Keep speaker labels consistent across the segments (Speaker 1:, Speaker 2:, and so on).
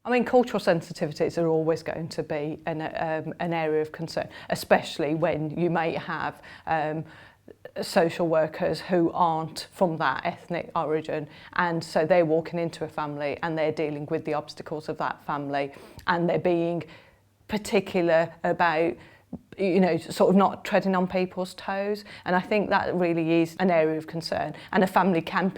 Speaker 1: I mean, cultural sensitivities are always going to be an area of concern, especially when you may have social workers who aren't from that ethnic origin, and so they're walking into a family and they're dealing with the obstacles of that family, and they're being particular about, you know, sort of not treading on people's toes. And I think that really is an area of concern. And a family can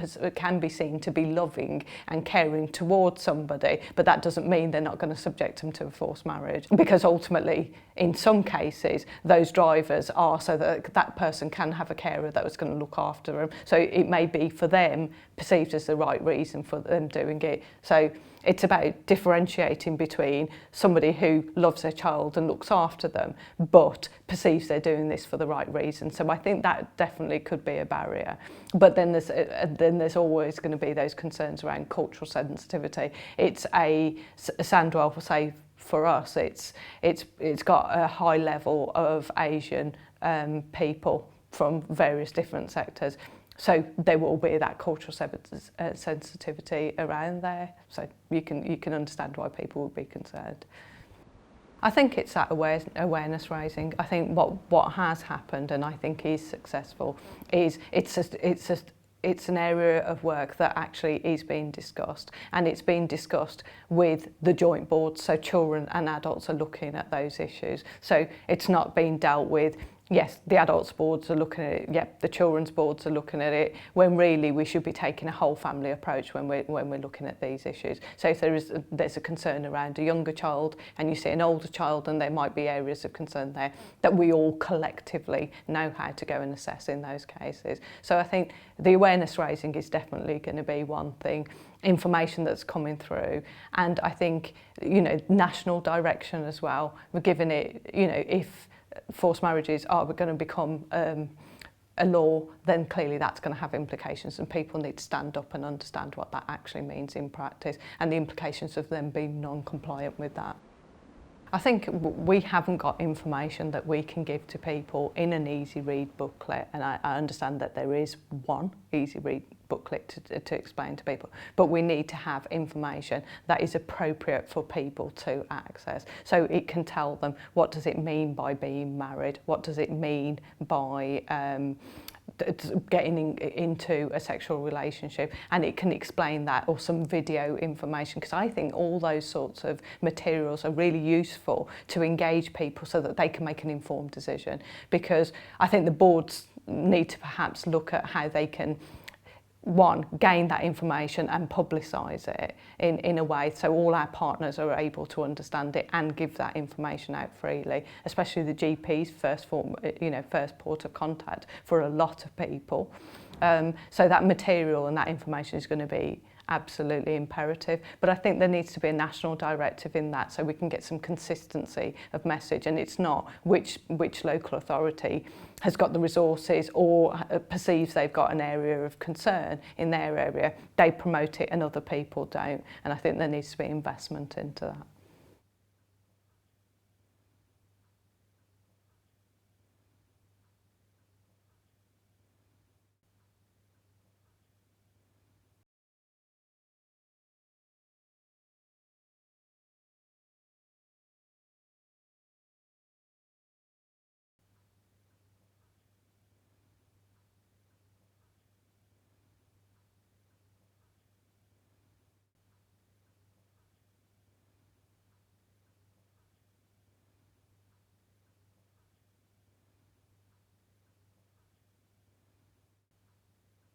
Speaker 1: be seen to be loving and caring towards somebody, but that doesn't mean they're not going to subject them to a forced marriage, because ultimately in some cases those drivers are so that that person can have a carer that was going to look after them, so it may be for them perceived as the right reason for them doing it. So it's about differentiating between somebody who loves their child and looks after them but perceives they're doing this for the right reason. So I think that definitely could be a barrier. But then there's always going to be those concerns around cultural sensitivity. It's Sandwell will say for us, it's got a high level of Asian people from various different sectors. So there will be that cultural sensitivity around there. So you can understand why people would be concerned. I think it's that awareness raising. I think what has happened, and I think is successful, is it's an area of work that actually is being discussed, and it's being discussed with the joint boards, so children and adults are looking at those issues. So it's not being dealt with, yes, the adults boards are looking at it, yep, the children's boards are looking at it, when really we should be taking a whole family approach when we're looking at these issues. So if there's a concern around a younger child and you see an older child, and there might be areas of concern there that we all collectively know how to go and assess in those cases. So I think the awareness raising is definitely going to be one thing, information that's coming through, and I think, you know, national direction as well. We're giving it, you know, if forced marriages are going to become a law, then clearly that's going to have implications, and people need to stand up and understand what that actually means in practice and the implications of them being non-compliant with that. I think we haven't got information that we can give to people in an easy read booklet, and I understand that there is one easy read booklet to explain to people, but we need to have information that is appropriate for people to access, so it can tell them what does it mean by being married, what does it mean by getting into a sexual relationship, and it can explain that, or some video information, because I think all those sorts of materials are really useful to engage people so that they can make an informed decision, because I think the boards need to perhaps look at how they can, one, gain that information and publicise it in a way so all our partners are able to understand it and give that information out freely, especially the GP's first port of contact for a lot of people. So that material and that information is going to be absolutely imperative, but I think there needs to be a national directive in that so we can get some consistency of message, and it's not which local authority has got the resources or perceives they've got an area of concern in their area, they promote it and other people don't, and I think there needs to be investment into that.